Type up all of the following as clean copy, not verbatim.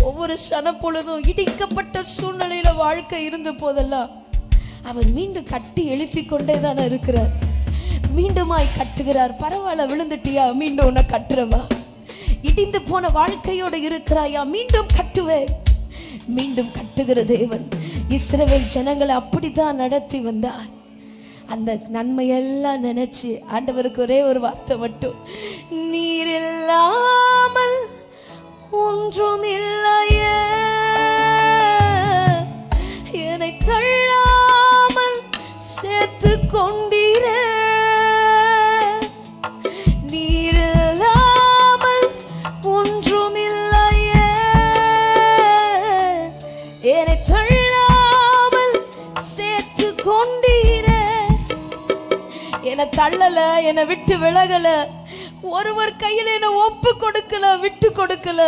ஒவ்வொரு சனப்பொழுதும் இடிக்கப்பட்ட சூழ்நிலையில வாழ்க்கை இருந்த போதெல்லாம் அவர் மீண்டும் கட்டி எழுப்பி கொண்டே தானே இருக்கிறார். மீண்டுமாய் கட்டுகிறார். பரவாயில்ல, விழுந்துட்டியா, மீண்டும் உன்னை கட்டுறவா. இடிந்து போன வாழ்க்கையோடு இருக்கிறாயா, மீண்டும் கட்டுவேன். மீண்டும் கட்டுகிற தேவன். இஸ்ரவேல் ஜனங்களை அப்படித்தான் நடத்தி வந்தார். அந்த நன்மையெல்லாம் நினைச்சு ஆண்டவருக்கு ஒரே ஒரு வார்த்தை மட்டும், நீர் இல்லாமல் ஒன்றும் இல்லையே, என்னை தள்ளாமல் சேர்த்து கொண்டீரே, நீர் இல்லாமல் ஒன்றும் இல்லையே, என்னை தள்ளாமல் சேர்த்து கொண்டீரே. என்னை தள்ளல, என்னை விட்டு விலகல, ஒருவர் கையில் என்னை ஒப்பு கொடுக்கல, விட்டு கொடுக்கல.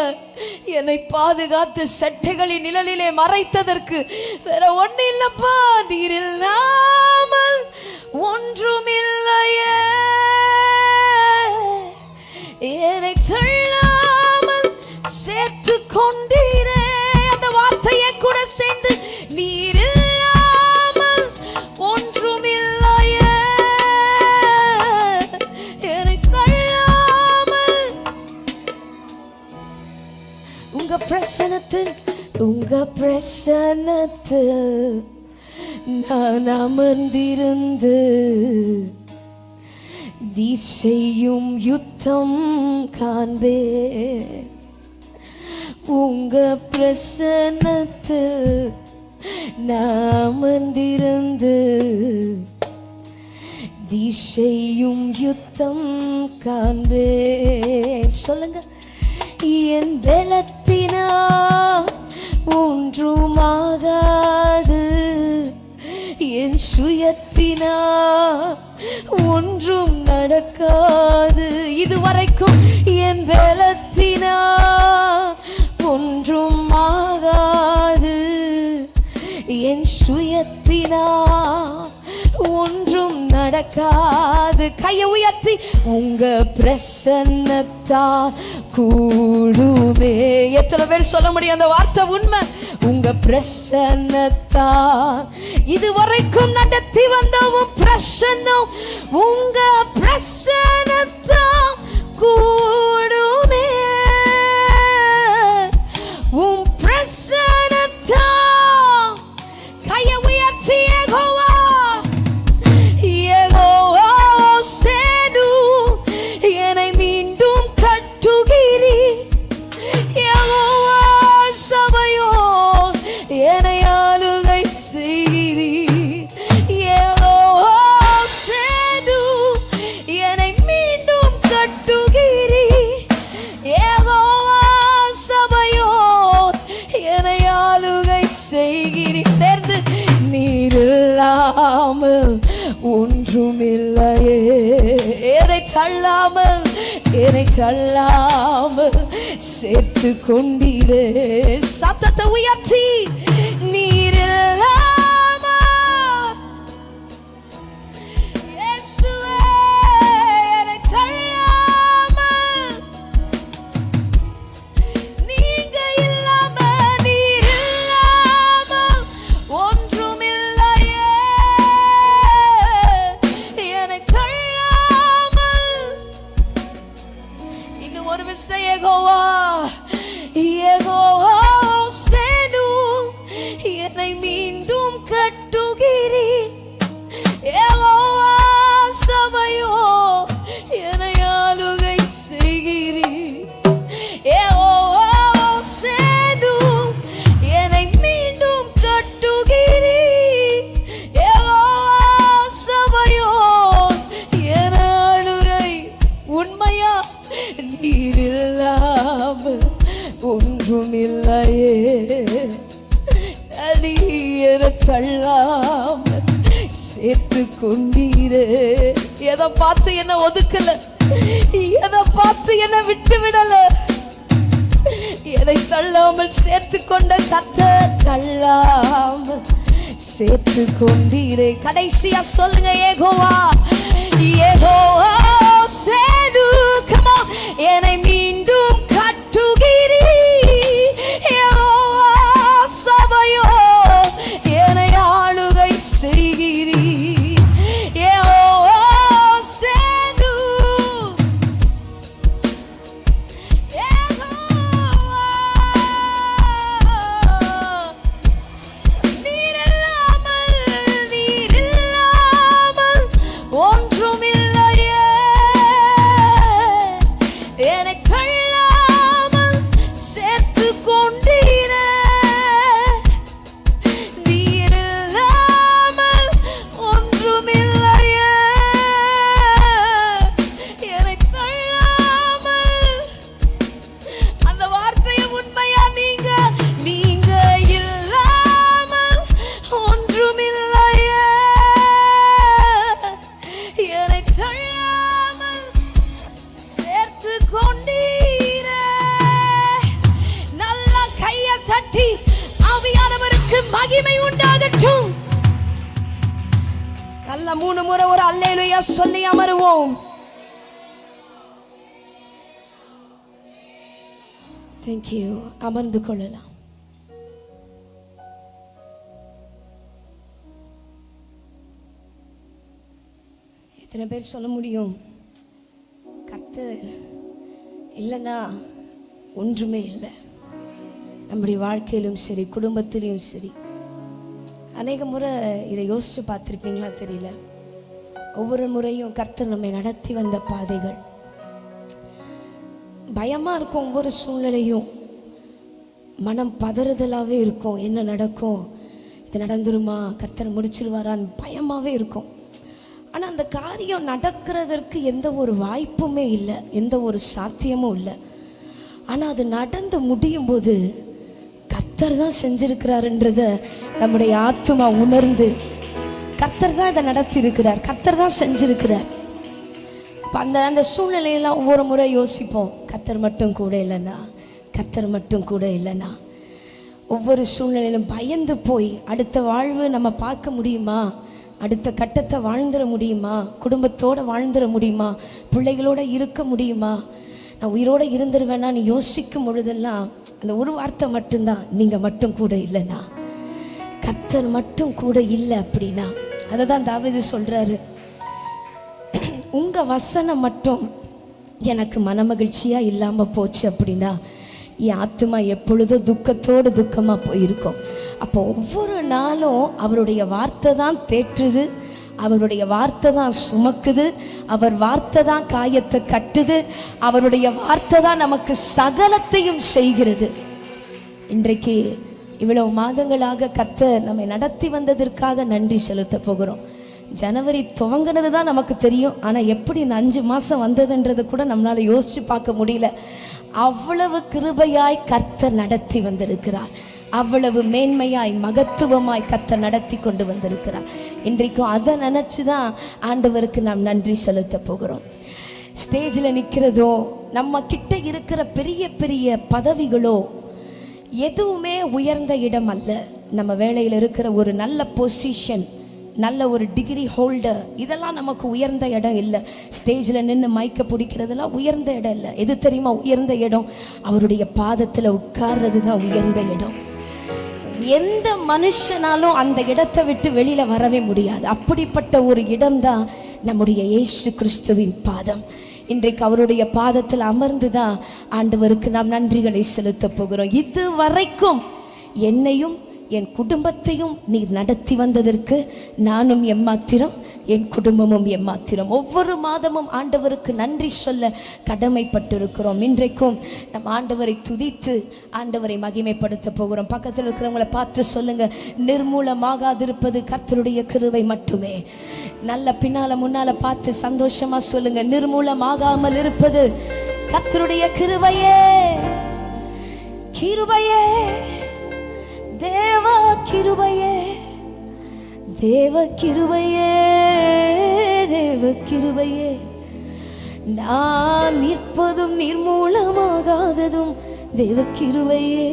என்னை பாதுகாத்து சட்டைகளின் நிழலிலே மறைத்ததற்கு வேற ஒண்ணு இல்லப்பா. நீர் இல்லாமல் ஒன்றும் இல்லையே, என்னை தள்ளாமல் சேர்த்து கொண்டீரே. அந்த வார்த்தையை கூட சேர்ந்து, நீர் இல்லாமல் ஒன்றும் இல்லையே, என்னை தள்ளாமல். உங்க பிரசன்னத்தில் நான் அமர்ந்திருந்து நீர் செய்யும் யுத்தம் காண்பே. உங்க பிரசன்னத்தில் நான் அமர்ந்திருந்து நீர் செய்யும் யுத்தம் காண்பே. சொல்லுங்க. என் பலத்தினா ஒன்றுமாகாது, என் சுயத்தினா ஒன்றும் நடக்காது. இதுவரைக்கும் என் பலத்தினா ஒன்றும் ஆகாது, என் சுயத்தினா ஒன்றும் நடக்காது. கையை உயர்த்தி, உங்க பிரசன்னத்தா கூடுமே. எத்தனை பேர் சொல்ல முடியும் அந்த வார்த்தை உண்மை? உங்க பிரசன்னத்தா இதுவரைக்கும் நடத்தி வந்தவும் பிரசன்னம், உங்க பிரசன்னத்தா கூடுமே. உன் பிரசன்னத்தா. கையை உயர்த்தி, யெகோவா சேது என்னை மீண்டும் கட்டுகிறீ, யெகோவா சபையோ என்னை ஆளுகை செய்கிறீ, யெகோவா சேது என்னை மீண்டும் கட்டுகிறீ, யெகோவா சபையோ என்னை ஆளுகை செய்கிறீ. சேர்ந்து, நீர் இல்லாமல் ஒன்றுமில்லையே, என்னை தள்ளாமல் சேர்த்து கொண்டீரே. சத்தத்தை உயர்த்தி, நீர் இல்லாமல் இயேசுவே என்னை தள்ளாமல், நீங்க இல்லாம, நீர் இல்லாமல் ஒன்றுமில்லையே, என்னை தள்ளாமல். இன்னும் ஒரு விஷயம், யெகோவா யெகோவா சேது என்னை மீண்டும் கட்டுகிறீ, யெகோவா சபையோ என்னை ஆளுகை செய்கிறீ, யெகோவா சேது என்னை மீண்டும் கட்டுகிறீ, யெகோவா சபையோ என்னை ஆளுகை. உண்மையா? நீர் இல்லாமல் ஒன்றுமில்லையே, என்னை தள்ளாமல் சேர்த்து கொண்டீரே. எதை பார்த்து என்ன ஒதுக்கல, எதை பார்த்து என்ன விட்டு விடல, எதை தள்ளாமல் சேர்த்து கொண்ட கர்த்தர் தள்ளாமல் சேர்த்து கொண்டீரே. கடைசியா சொல்லுங்க, யெகோவா யெகோவா சேது. come on, என்னை மீண்டும் கட்டுகிறீ, வரட்டும். நல்ல 3 முறை ஒரு அல்லேலூயா சொல்லி அமருவோம். Thank you. அமர்ந்து கொள்ளலாம். எத்தனை பேர் சொல்ல முடியும், கர்த்தர் இல்லைன்னா ஒன்றுமே இல்லை. நம்முடைய வாழ்க்கையிலும் சரி, குடும்பத்திலும் சரி. அநேக முறை இதை யோசிச்சு பார்த்துருப்பீங்களா தெரியல. ஒவ்வொரு முறையும் கர்த்தர் நம்மை நடத்தி வந்த பாதைகள் பயமா இருக்கும். ஒவ்வொரு சூழ்நிலையும் மனம் பதறுதலாகவே இருக்கும். என்ன நடக்கும், இது நடந்துருமா, கர்த்தர் முடிச்சிருவாரான்னு பயமாகவே இருக்கும். ஆனால் அந்த காரியம் நடக்கிறதற்கு எந்த ஒரு வாய்ப்புமே இல்லை, எந்த ஒரு சாத்தியமும் இல்லை. ஆனால் அது நடந்து முடியும் போது கர்த்தர் தான் செஞ்சிருக்கிறாருன்றத நம்முடைய ஆத்துமா உணர்ந்து, கர்த்தர் தான் இதை நடத்தி இருக்கிறார், கர்த்தர் தான் செஞ்சிருக்கிறார். அந்த சூழ்நிலையெல்லாம் ஒவ்வொரு முறை யோசிப்போம், கர்த்தர் மட்டும் கூட இல்லைன்னா, கர்த்தர் மட்டும் கூட இல்லைன்னா. ஒவ்வொரு சூழ்நிலையிலும் பயந்து போய் அடுத்த வாழ்வு நம்ம பார்க்க முடியுமா, அடுத்த கட்டத்தை வாழ்ந்துட முடியுமா, குடும்பத்தோடு வாழ்ந்துட முடியுமா, பிள்ளைகளோடு இருக்க முடியுமா, நான் உயிரோடு இருந்துருவேனான்னு யோசிக்கும் பொழுதெல்லாம் அந்த ஒரு வார்த்தை மட்டும்தான், நீங்கள் மட்டும் கூட இல்லைண்ணா, கர்த்தர் மட்டும் கூட இல்லை அப்படின்னா. அதை தான் தாவீது சொல்கிறாரு, உங்கள் வசனம் மட்டும் எனக்கு மனமகிழ்ச்சியாக இல்லாமல் போச்சு அப்படின்னா என் ஆத்துமா எப்பொழுதும் துக்கத்தோடு துக்கமாக போயிருக்கும். அப்போ ஒவ்வொரு நாளும் அவருடைய வார்த்தை தான் தேற்றுது, அவருடைய வார்த்தை தான் சுமக்குது, அவர் வார்த்தை தான் காயத்தை கட்டுது, அவருடைய வார்த்தை தான் நமக்கு சகலத்தையும் செய்கிறது. இன்றைக்கு இவ்வளவு மாதங்களாக கர்த்தர் நம்மை நடத்தி வந்ததற்காக நன்றி செலுத்த போகிறோம். ஜனவரி துவங்கினது தான் நமக்கு தெரியும், ஆனால் எப்படி இந்த 5 மாதம் வந்ததுன்றது கூட நம்மளால் யோசித்து பார்க்க முடியல. அவ்வளவு கிருபையாய் கர்த்தர் நடத்தி வந்திருக்கிறார், அவ்வளவு மேன்மையாய் மகத்துவமாய் கர்த்தர் நடத்தி கொண்டு வந்திருக்கிறார். இன்றைக்கும் அதை நினச்சி தான் ஆண்டவருக்கு நாம் நன்றி செலுத்த போகிறோம். ஸ்டேஜில் நிற்கிறதோ, நம்ம கிட்ட இருக்கிற பெரிய பெரிய பதவிகளோ எதுவுமே உயர்ந்த இடம் அல்ல. நம்ம வேலையில் இருக்கிற ஒரு நல்ல பொசிஷன், நல்ல ஒரு டிகிரி ஹோல்டர், இதெல்லாம் நமக்கு உயர்ந்த இடம் இல்லை. ஸ்டேஜில் நின்று மைக்க பிடிக்கிறதெல்லாம் உயர்ந்த இடம் இல்லை. எது தெரியுமா உயர்ந்த இடம்? அவருடைய பாதத்தில் உட்கார்றது தான் உயர்ந்த இடம். எந்த மனுஷனாலும் அந்த இடத்தை விட்டு வெளியில வரவே முடியாது. அப்படிப்பட்ட ஒரு இடம்தான் நம்முடைய இயேசு கிறிஸ்துவின் பாதம். இன்றைக்கு அவருடைய பாதத்தில் அமர்ந்துதான் ஆண்டவருக்கு நாம் நன்றிகளை செலுத்த போகிறோம். இது வரைக்கும் என்னையும் என் குடும்பத்தையும் நீர் நடத்தி வந்ததற்கு நானும் எம்மாத்திரம், என் குடும்பமும் எம்மாத்திரம். ஒவ்வொரு மாதமும் ஆண்டவருக்கு நன்றி சொல்ல கடமைப்பட்டிருக்கிறோம். இன்றைக்கும் நம் ஆண்டவரை துதித்து ஆண்டவரை மகிமைப்படுத்த போகிறோம். பக்கத்தில் இருக்கிறவங்களை பார்த்து சொல்லுங்க, நிர்மூலமாகாதிருப்பது கர்த்தருடைய கிருபை மட்டுமே. நல்ல பின்னால முன்னால பார்த்து சந்தோஷமா சொல்லுங்க, நிர்மூலமாகாமல் இருப்பது கர்த்தருடைய கிருபையே, கிருபையே, தேவ கிருபையே, தேவ கிருபையே, தேவ கிருபையே. நான் நிற்பதும் நிர்மூலமாகாததும் தேவ கிருபையே,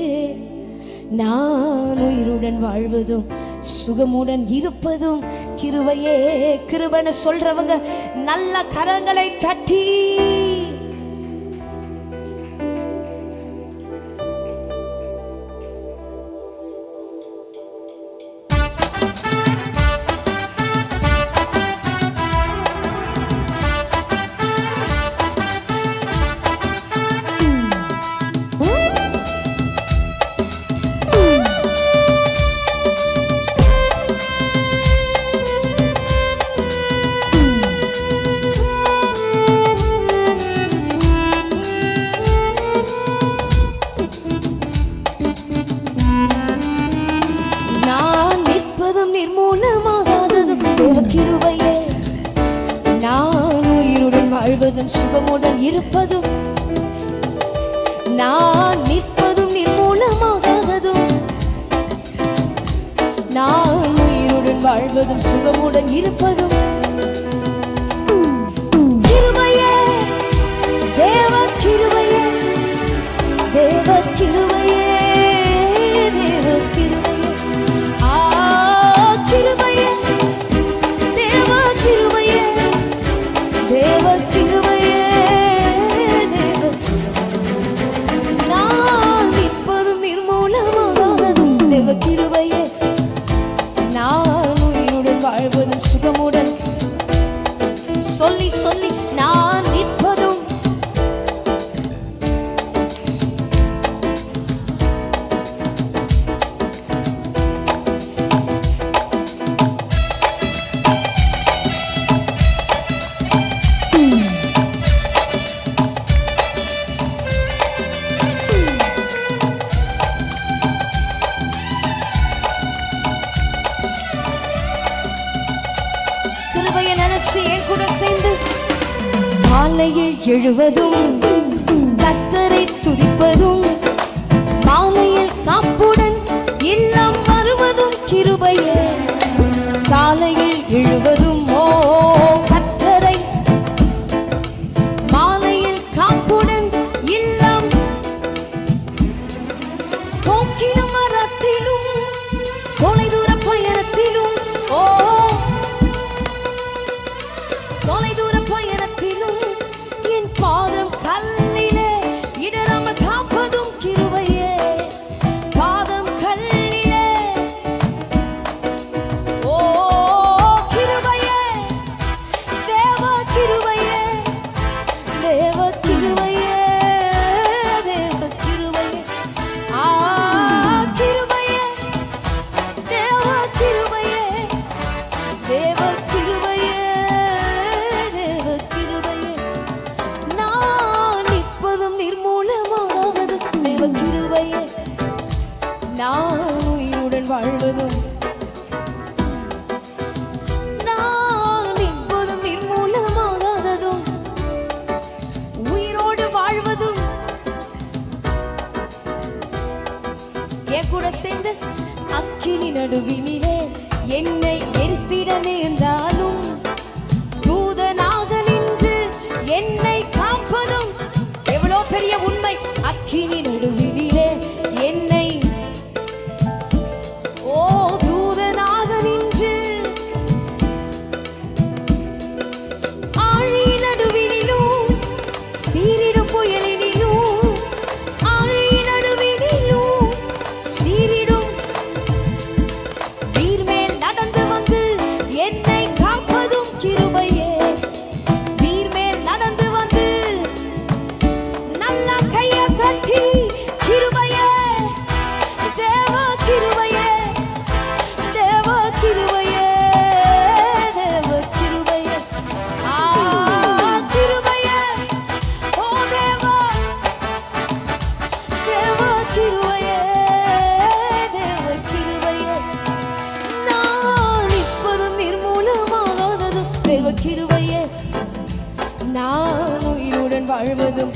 நான் உயிருடன் வாழ்வதும் சுகமுடன் இருப்பதும் கிருபையே. கிருபைன்னு சொல்றவங்க நல்ல கரங்களை தட்டி சுகமுடன் இருப்பதும், நான் நிற்பதும் நிர்மூலமாகாததும், நான் உயிருடன் வாழ்வதும் சுகமுடன் இருப்பதும் கிருபையே, தேவ கிருபையே, தேவ கிருபையே, தேவ கிருபையே. காலையில் எழுவதும் கர்த்தரை துதிப்பதும் மாலையில் காப்புடன் இல்லம் வருவதும் கிருபையே. காலையில் எழுவதும் கர்த்தரை, மாலையில் காப்புடன் இல்லம், போக்கிலும் மரத்திலும் தொலைதூர பயணத்திலும் தொலைதூர பயணத்திலும் என் பாதம் கல்லிலே இடராம காப்பதும் கிருபையே. பாதம் கல்லிலே கிருபையே, தேவ கிருபையே, தேவ கிருபையே, தேவ கிருபையே, கிருபையே, தேவ கிருபையே, தேவ கிருபையே, தேவ கிருபையே. நான் நிற்பதும் நிர்மூலமாவது தேவ கிருபையே. நான் உயிருடன் வாழ்வதும், நான் நிற்பதும் நிர்மூலமாகாததும் உயிரோடு வாழ்வதும். என் கூட சேர்ந்து அக்கினி நடுவினிலே என்னை எரித்திட நேர்ந்தாலும் தூதனாக நின்று என்னை காப்பதும். எவ்வளோ பெரிய உண்மை! அக்கினி நடுவினிலே என்னை தூதனாக நின்று, ஆழி நடுவினிலும் சீரிடும் புயலினிலும், ஆழி நடுவினிலும் சீரிடும் நீர் மேல் நடந்து வந்து என்னை காப்பதும் கிருபையே. நீர் மேல் நடந்து வந்து நல்லா கைய தட்டி கிருபையே, தேவ கிருபையே, தேவ கிருபையே, தேவ கிருபையே, கிருபையே, தேவ, தேவ கிருபையே, தேவ கிருபையே. நான் இப்பதும் நிர்மூலமாகாததும் தேவ கிருபையே. நான் உயிருடன் வாழ்வதும்,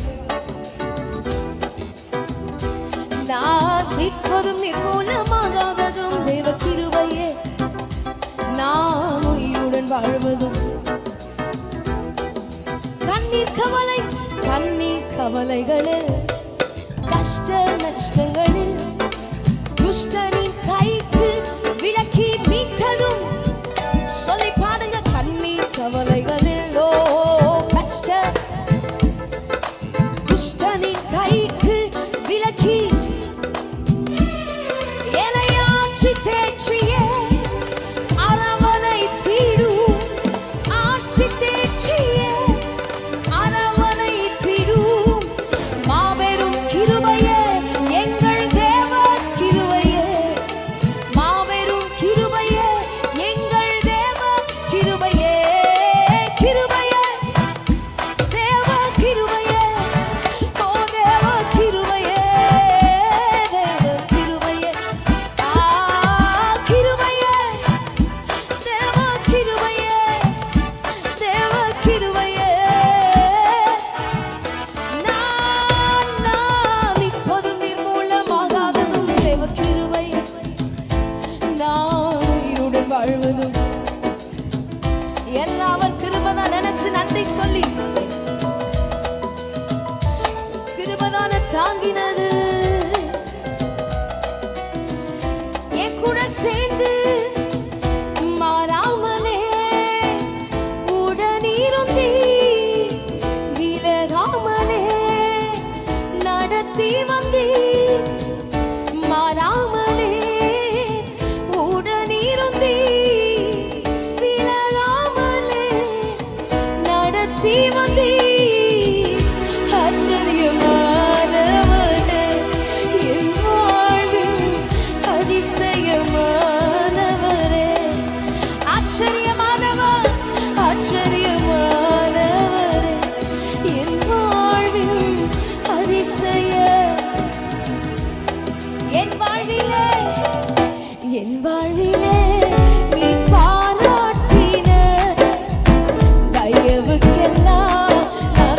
நான் நிற்பதும் நிர்மூலமாகாததும் தேவ கிருபையே. நான் உயிருடன் வாழ்வதும், கண்ணீர் கவலை, கண்ணீர் கவலைகளில், கஷ்ட நஷ்டங்களில் துஷ்டனின் கைக்கு விலக்கி மீட்டதும். சொல்லி பாருங்க, கண்ணீர் கவலைகளில் கஷ்ட துஷ்டனின் கைக்கு விலக்கி என்னையாட்சி தேற்றியே அரவணை தீடும், ஆட்சி தேற்றியே அரவணை தீடும் மாபெரும் கிருபையே, எங்கள் தேவ கிருபையே, மாபெரும் கிருபையே, எங்கள் தேவ கிருபையே. கிருபையே, தேவ கிருபையே, தேவ கிருபையே, தேவ கிருபையே, கிருபையே, தேவ கிருபையே, தேவ கிருபையே. நான் இப்போதும் நிர்மூலமாகாததும் தேவ கிருபையே. நான் உயிருடன் வாழ்வதும் எல்லாம் அவர் கிருபைதான் நினைச்சு நன்றி சொல்லி, கிருபைதான தாங்கினது. என் கூட சேர்ந்து மாறாமலே உடனிருந்தீ, விலகாமலே நடத்தி வந்தீ, மாறாமலே உடனிருந்தீ, விலகாமலே நடத்தி வந்தீ. ஆச்சரியமானவனே, என் வாழ்வின் அதிசயமானவரே. ஆச்சரியமானவர், ஆச்சரியமானவரே, என் வாழ்வின் அதிசய, என் வாழ்விலே, என் வாழ்விலே நீ பாராட்டின தயவுக்கெல்லாம் நான்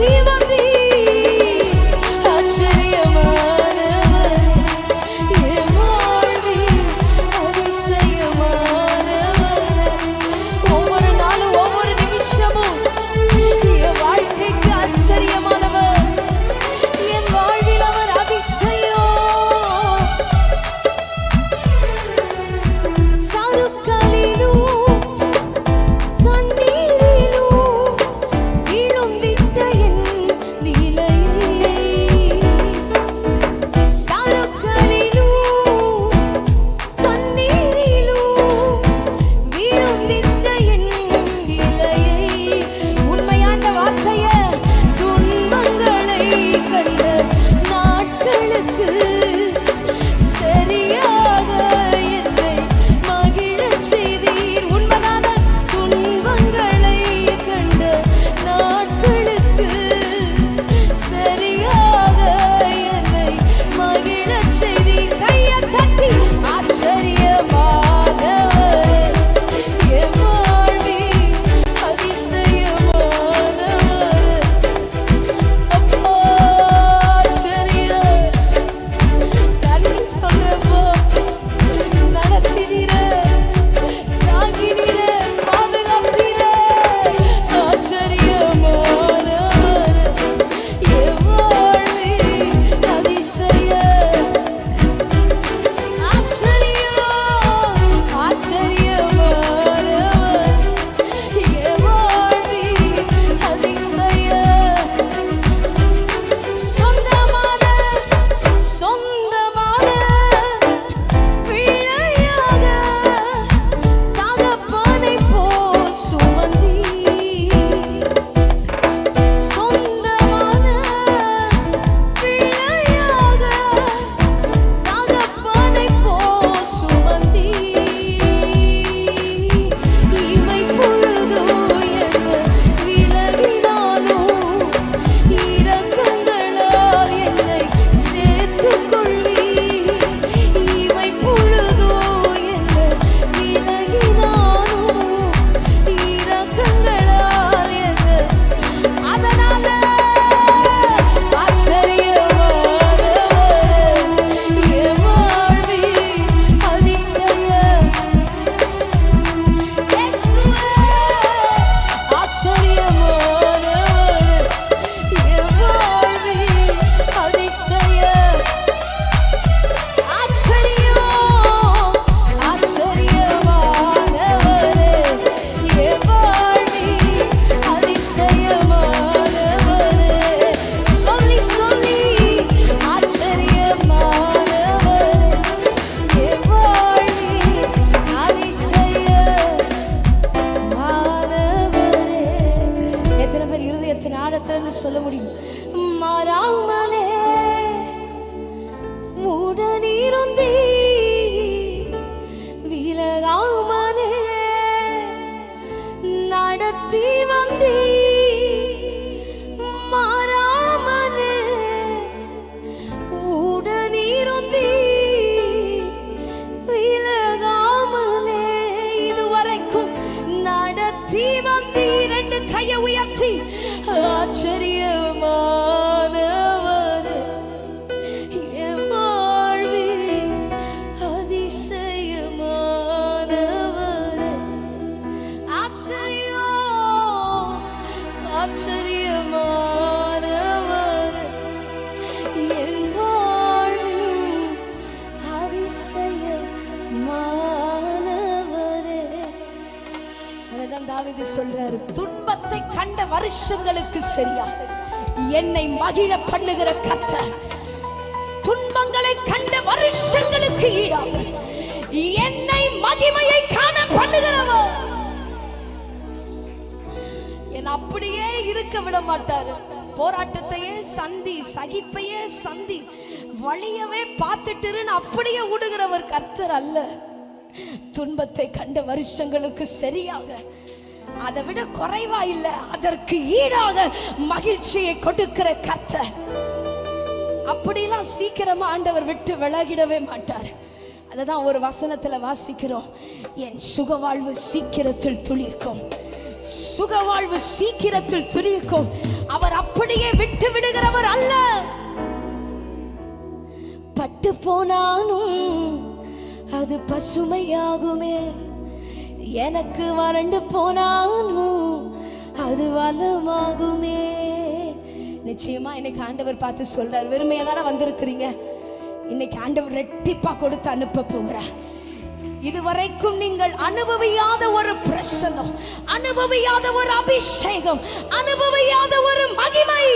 நடத்தி வந்தீ ஆச்சரியமானவர் என் வாழ்வில் அதிசயமானவர். ஒவ்வொரு நாளும் ஒவ்வொரு நிமிஷமும் என் வாழ்க்கைக்கு ஆச்சரியமானவர். என் வாழ்வில் அவர் அதிசயம். சொல்ல முடியும். மாறாமலே மூடனிருந்தீ விலகாமலே நடத்தி வந்தீ மாறாமலே மூடனிருந்தீ விலகாமலே இதுவரைக்கும் நடத்தி வந்தீ. ரெண்டு கையை உயர்த்தி ஆச்சரியமானவரே என் வாழ்வில் அதிசயமானவரே ஆச்சரியம் ஆச்சரியமானவரே என் வாழ்வில் அதிசயமானவரே. அதான் தாவீது சொல்றாரு, துன்பத்தை கண்ட வருஷங்களுக்கு சரியா என்னை மகிழ பண்ணுகிற கர்த்தர் துன்பங்களை கண்ட வருஷங்களுக்கு ஈடாக என்னை மகிமையை காண பண்ணுகிறவர். என் அப்படியே இருக்க விட மாட்டாரு. போராட்டத்தையே சந்தி, சகிப்பையே சந்தி, வழியவே பார்த்துட்டு அப்படியே விடுகிறவர் கர்த்தர் அல்ல. துன்பத்தை கண்ட வருஷங்களுக்கு சரியாக, அதை விட குறைவா இல்ல, அதற்கு ஈடாக மகிழ்ச்சியை கொடுக்கிற கர்த்தர். அப்படிலாம் சீக்கிரமா ஆண்டவர் விட்டு விலகிடவே மாட்டார். அததான் ஒரு வசனத்துல வாசிக்கிறோம், என் சுகவாழ்வு சீக்கிரத்தில் துளிர்க்கும், சுகவாழ்வு சீக்கிரத்தில் துளிர்க்கும். அவர் அப்படி அப்படியே விட்டு விடுகிறவர் அல்ல. பட்டு போனாலும் அது பசுமையாகுமே, எனக்கு வறண்டு போனாலும் அது வளமாகுமே. நிச்சயமா இன்னைக்கு ஆண்டவர் பார்த்து சொல்றார், வெறுமையா தானே வந்திருக்கிறீங்க, இன்னைக்கு ஆண்டவர் ரெட்டிப்பா கொடுத்து அனுப்ப போகிறார். இதுவரைக்கும் நீங்கள் அனுபவியாத ஒரு பிரசன்னம், அனுபவியாத ஒரு அபிஷேகம், அனுபவியாத ஒரு மகிமை.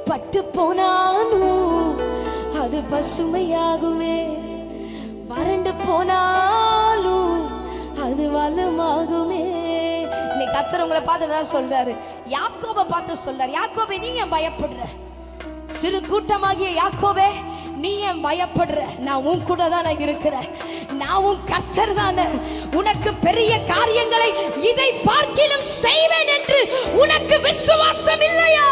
பட்டு போனாலும் அது பசுமையாகுமே, வறண்டு போனாலும் அது வளமாகுமே. இன்னைக்கு கர்த்தர் உங்களை பார்த்து தான் சொல்றாரு, யாக்கோபை பார்த்து சொல்றாரு, யாக்கோபே நீ ஏன் பயப்படுற? சிறு கூட்டமாகிய யாக்கோபே நீ ஏன் பயப்படுற? நான் உன் கூட தானே இருக்கிறேன், நான் உன் கர்த்தர் தானே. உனக்கு பெரிய காரியங்களை இதை பார்க்கிலும் செய்வேன் என்று உனக்கு விசுவாசம் இல்லையா?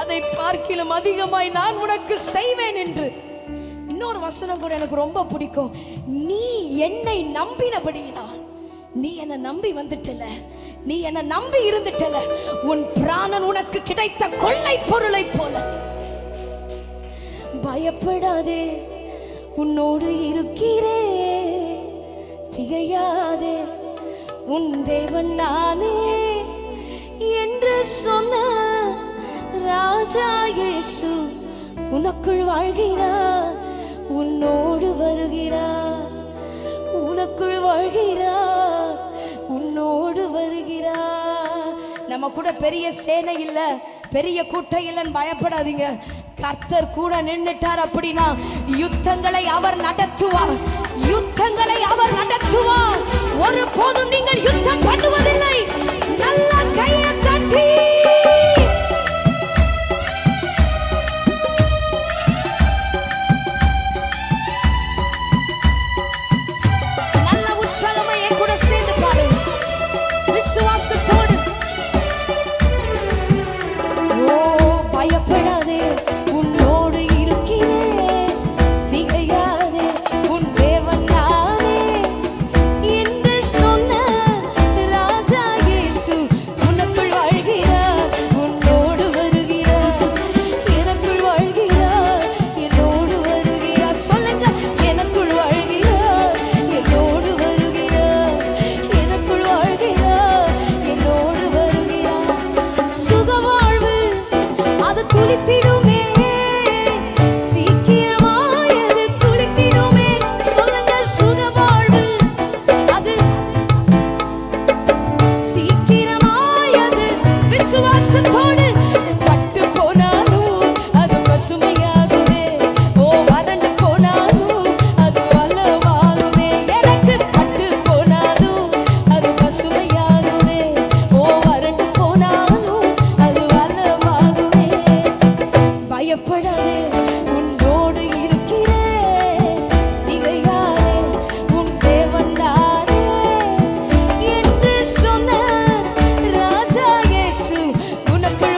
அதை பார்க்கிலும் அதிகமாய் நான் உனக்கு செய்வேன் என்று. இன்னொரு வசனம் கூட எனக்கு ரொம்ப பிடிக்கும், நீ என்னை நம்பினபடியினால், நீ என்னை நம்பி வந்துட்டல, நீ என்னை நம்பி இருந்துட்டல, உன் பிராணன் உனக்கு கிடைத்த கொள்ளை பொருளை போல. பயப்படாதே, உன்னோடு இருக்கிறே, திகையாதே, உன் தேவன் நானே என்று சொன்ன ராஜா இயேசு உனக்குள் வாழ்கிறார், உன்னோடு வருகிறார், உனக்குள் வாழ்கிறார், உன்னோடு வருகிறார். நம்ம கூட பெரிய சேனை இல்ல, பெரிய கூட்டம் இல்லைன்னு பயப்படாதீங்க. கர்த்தர் கூட நின்னுட்டார் அப்படின்னா யுத்தங்களை அவர் நடத்துவார், யுத்தங்களை அவர் நடத்துவார். ஒரு போதும் நீங்கள் யுத்தம் பண்ணுவதில்லை. நல்ல கையை தட்டி நல்ல உற்சாகமா என் கூட சேர்ந்து பாடுங்க, விசுவாசத்தோடு. ஓ பயப்படாதே, உன்னோடு இருக்கிறேன், திகையாதே, உன் தேவன் நானே என்று சொன்ன ராஜா இயேசு உனக்குள் வாழ்கிறார், உன்னோடு வருகிறார், எனக்குள் வாழ்கிறார், என்னோடு வருகிறார். சொல்லுங்க, எனக்குள் வாழ்கிறார், என்னோடு வருகிறார், எனக்குள் வாழ்கிறார், என்னோடு வருகிறார். சுகவாழ்வு அது துளித்திடுமே, சீக்கிரமாய் அது துளித்திடுமே. சொல்லுங்க, சுகவாழ்வு அது சீக்கிரமாய் அது விசுவாசத்தோடு. பட்டு போனாலும் அது பசுமையாகுமே, ஓ வறண்டு போனாலும் அது வளமாகுமே. எனக்கு பட்டு போனாலும் அது பசுமையாகுமே, ஓ வறண்டு போனாலும் அது வளமாகுமே. பயப்படாதே, உன்னோடு இருக்கிறேன், திகையாதே, உன் தேவன் நானே என்று சொன்ன ராஜா இயேசு உனக்குள்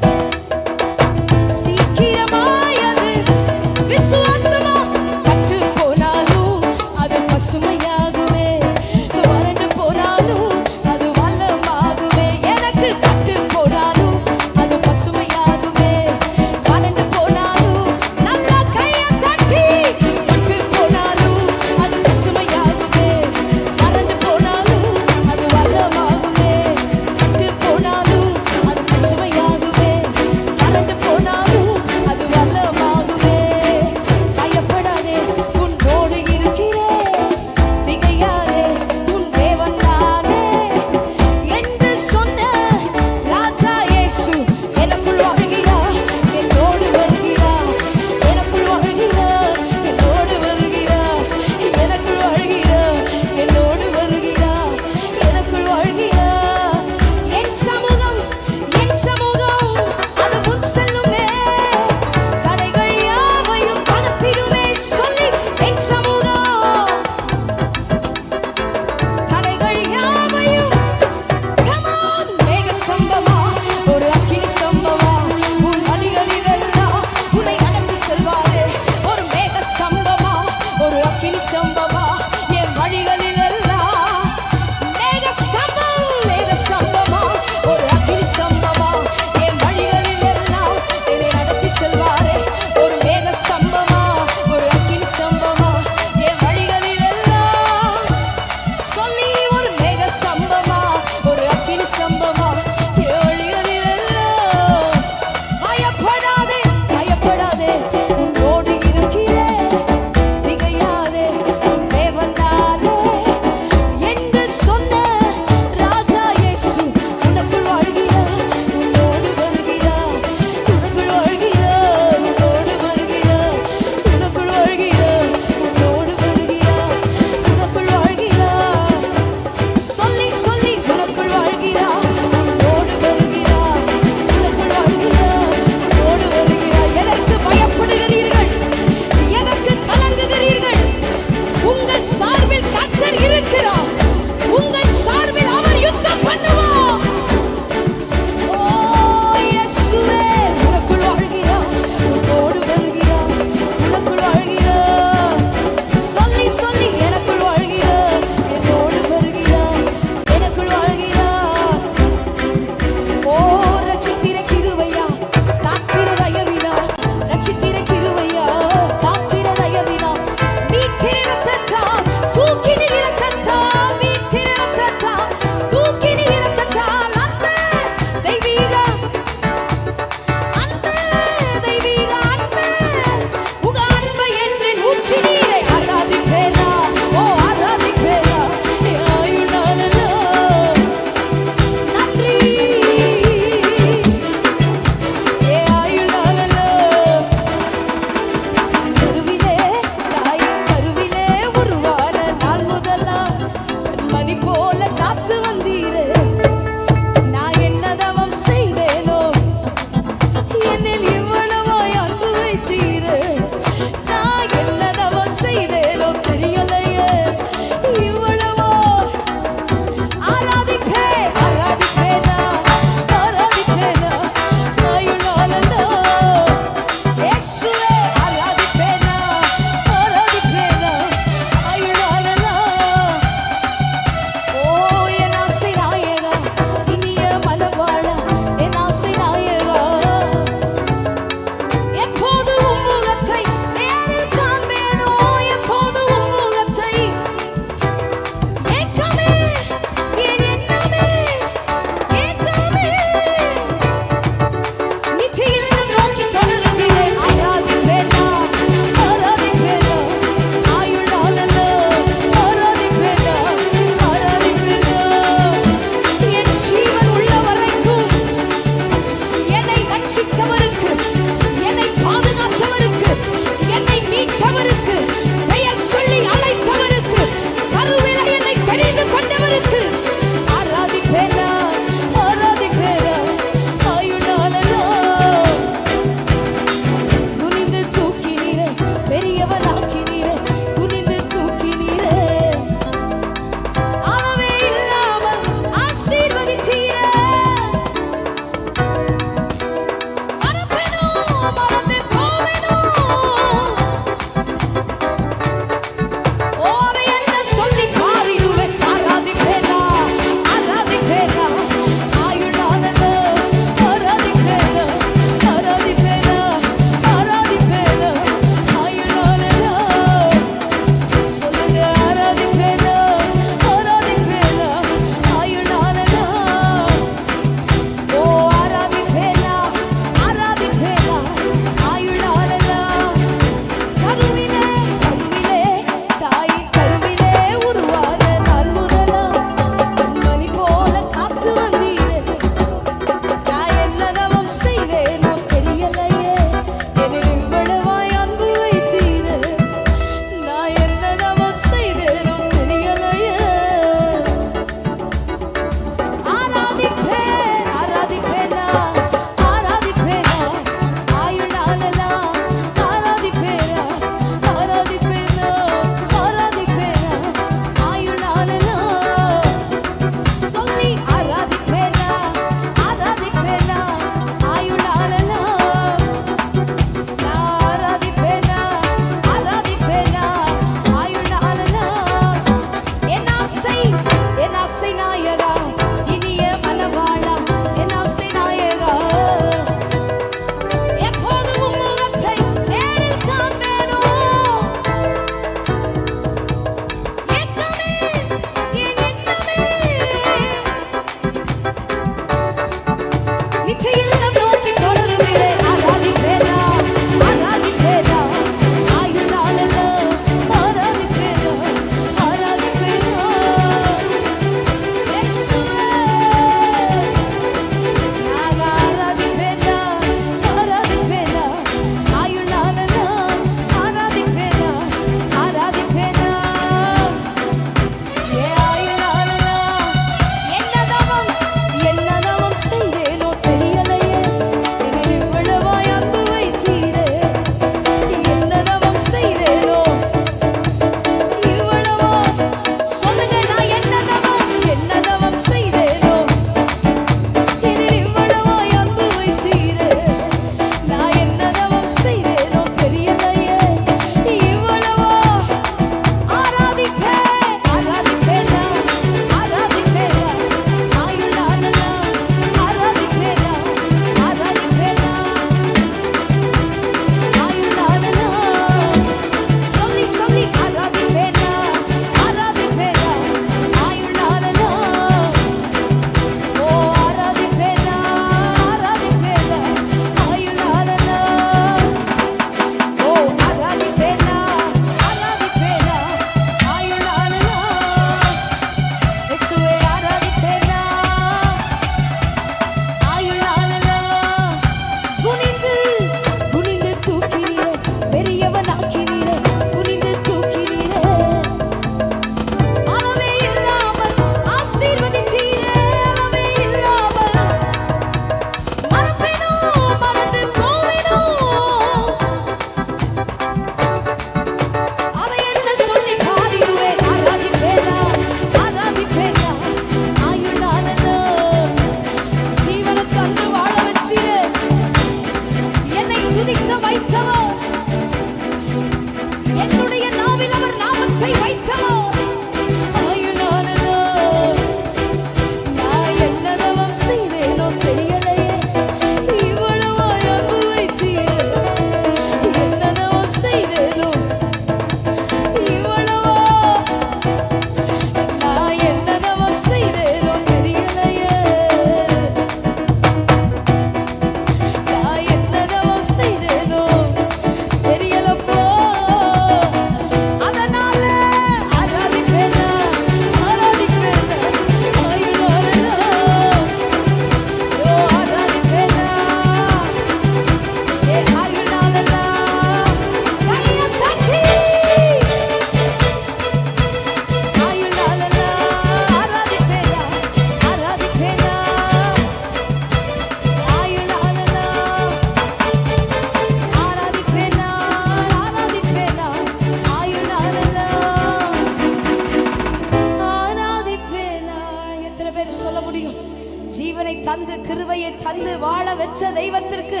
வச்ச தெய்வத்திற்கு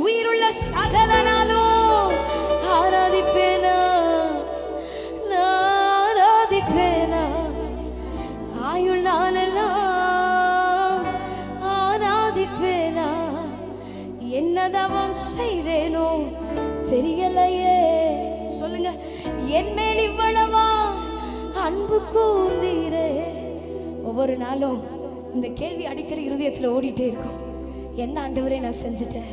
உயிருள்ள சகல நாளும் ஆராதிப்பேனா, நான் ஆராதிப்பேனா, ஆயுள் நாளெல்லாம் ஆராதிப்பேனா, என்ன தவம் செய்தேனோ தெரியலையே. சொல்லுங்க, என் மேல் இவ்வளவா அன்பு கூர்ந்தீரே. ஒவ்வொரு நாளும் இந்த கேள்வி அடிக்கடி இருதயத்தில் ஓடிட்டே இருக்கும். என்ன ஆண்டவரே நான் செஞ்சுட்டேன்,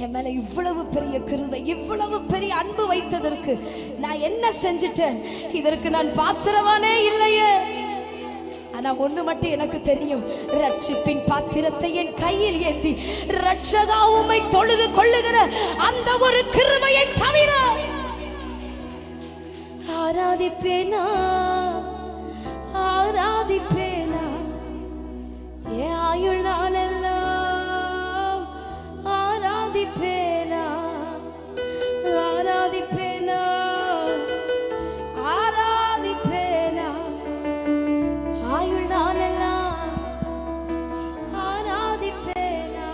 என் மேல இவ்வளவு பெரிய கிருபை, இவ்வளவு பெரிய அன்பு வைத்ததற்கு நான் என்ன செஞ்சுட்டேன், இதற்கு நான் பாத்திரவானே இல்லையே. ஆனா ஒண்ணு மட்டும் எனக்கு தெரியும், ரட்சிப்பின் பாத்திரத்தை என் கையில் ஏந்தி ரட்சகா உம்மை தொழுது கொள்ளுகிற அந்த ஒரு கிருபையை தவிர ஆராதிப்பேனா, ஆராதிப்பேனா, என் ஆயுள் நாளெல்லாம் ஆராதிப்பேனா, ஆராதிப்பேனா, ஆராதிப்பேனா, ஆயுள் நாளெல்லாம் ஆராதிப்பேனா.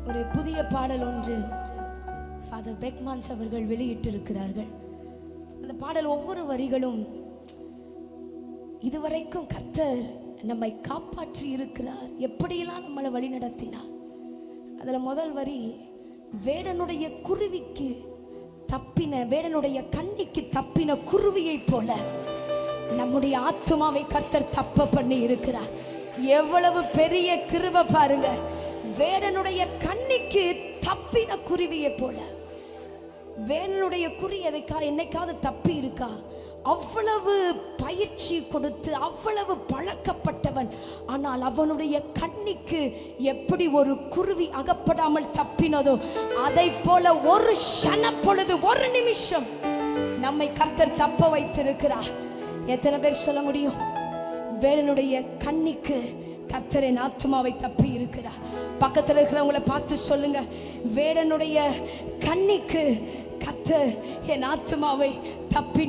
ஒரு புதிய பாடல் ஒன்று ஃபாதர் பெக்மான்ஸ் அவர்கள் வெளியிட்டிருக்கிறார்கள். அந்த பாடல் ஒவ்வொரு வரிகளும் இதுவரைக்கும் கர்த்தர் நம்மை காப்பாற்றி இருக்கிறார், எப்படியெல்லாம் நம்மளை வழி நடத்தினார். அதுல முதல் வரி, வேடனுடைய குருவிக்கு தப்பின, வேடனுடைய கண்ணிக்கு தப்பின குருவியை போல நம்முடைய ஆத்துமாவை கர்த்தர் தப்ப பண்ணி இருக்கிறார். எவ்வளவு பெரிய கிருபை பாருங்க. வேடனுடைய கண்ணிக்கு தப்பின குருவியை போல. வேடனுடைய குறி என்னைக்காவது தப்பி இருக்கா? அவ்வளவு பயிற்சி கொடுத்து அவ்வளவு பழக்கப்பட்டவன். ஆனால் அவனுடைய கண்ணிக்கு எப்படி ஒரு குருவி அகப்படாமல் தப்பினதோ அதை போல ஒரு க்ஷண பொழுது, ஒரு நிமிஷம் நம்மை கர்த்தர் தப்ப வைத்திருக்கிறார். எத்தனை பேர் சொல்ல முடியும், வேடனுடைய கண்ணிக்கு கர்த்தரின் ஆத்துமாவை தப்பி இருக்கிறார்? பக்கத்தில் இருக்கிறவங்களை பார்த்து சொல்லுங்க, வேடனுடைய கண்ணிக்கு கர்த்தர் என் ஆத்துமாவை தப்பி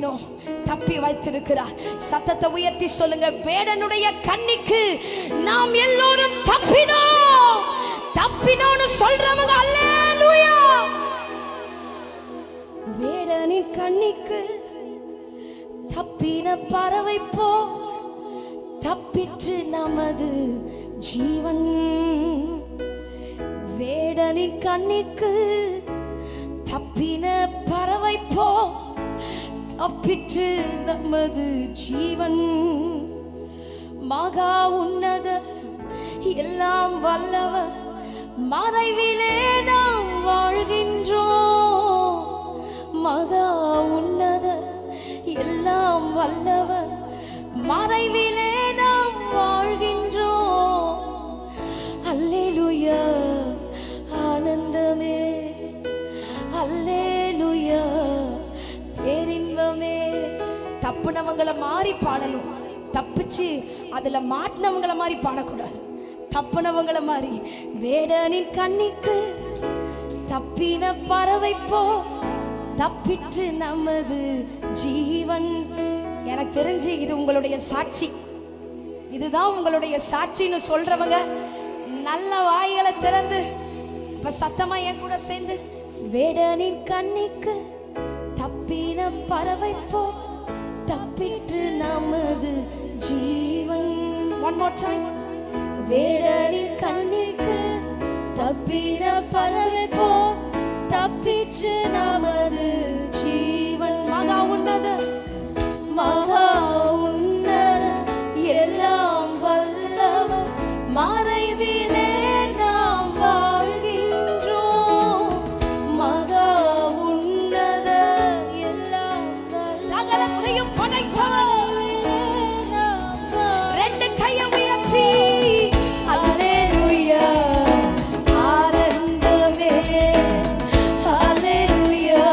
வைத்திருக்கிறார். சத்தத்தை உயர்த்தி சொல்லுங்க, வேடனுடைய கண்ணிக்கு நாம் எல்லோரும் தப்பினோம்னு சொல்றவங்க அல்லேலூயா. வேடனின் கண்ணிக்கு தப்பின பறவை போ தப்பிற்று நமது ஜீவன். வேடனின் கண்ணிக்கு தப்பின பறவை போ தப்பிற்று நமது ஜீவன். மகா உன்னத எல்லாம் வல்லவர் மறைவிலே நாம் வாழ்கின்றோம். மகா உன்னத எல்லாம் வல்லவர் மறைவிலே நாம் வாழ்கின்றோம். அல்லேலூயா, ஆனந்தமே, அல்லேலூயா, பேரின்பமே. தப்புனவங்களை மாறி பாடணும், தப்பிச்சு அதுல மாட்டினவங்களை மாதிரி பாடக்கூடாது. தப்புனவங்களை மாதிரி. வேடனின் கண்ணிக்கு தப்பின பறவை போ தப்பிற்று நமது ஜீவன். எனக்கு தெரிஞ்சு இது உங்களுடைய சாட்சி, இதுதான் உங்களுடைய சாட்சின்னு சொல்றவங்க நல்ல வாய்களை திறந்து இப்ப சத்தமா என் கூட சேர்ந்து, வேடனின் கண்ணிக்கு தப்பின பறவை போ தப்பிற்று நமது ஜீவன். One more time. வேடனின் கண்ணிற்கு தப்பின பறவை போ தப்பிற்று நமது ஜீவன். மகா உன்னத, மகா உன்னத எல்லாம் வல்லவர் மறைவிலே நாம் வாழ்கின்றோம். மகா உன்னத எல்லாம் சகலத்தையும் படைத்தவர். ரெண்டு கையை உயர்த்தி அல்லேலூயா, ஆனந்தமே, அல்லேலூயா,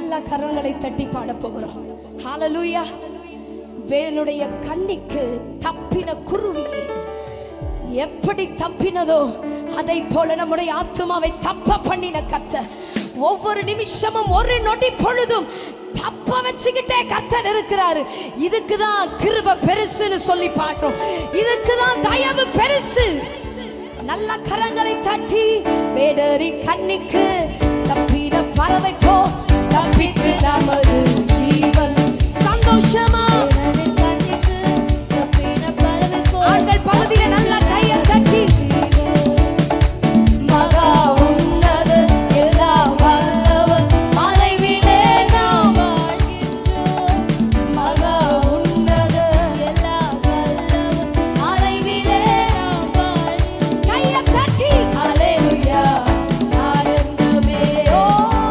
நல்ல கரங்களை தட்டி பாட போகிறோம். ஹalleluya. வேலுடைய கண்ணிக்கு தப்பின குருவி எப்படி தப்பினதோ அதை போல நம்முடைய ஆத்துமாவை தப்ப பண்ணின கர்த்தர் ஒவ்வொரு நிமிஷமும் ஒரு நொடி பொழுதும் தப்ப வச்சுக்கிட்டே கர்த்தர் இருக்கிறாரு. இதுக்குதான் கிருபை பெருசுன்னு சொல்லி பாடுறோம். இதுக்குதான் தயவு பெருசு. நல்ல கரங்களை தட்டி வேடரி கண்ணிக்கு தப்பின பறவை போ தப்பிட்டு நமது ஜீவன் சந்தோஷமா ஆண்கள் பகுதியில நல்ல கையை தட்டி மகா உன்னத எல்லா வல்லவர் மறைவிலே நாம் வாழ்கின்றோம். மகா உன்னத எல்லா வல்லவர் மறைவிலே நாம் வாழ்கின்றோம். கையை தட்டி ஹalleluya ஆனந்தமே ஓ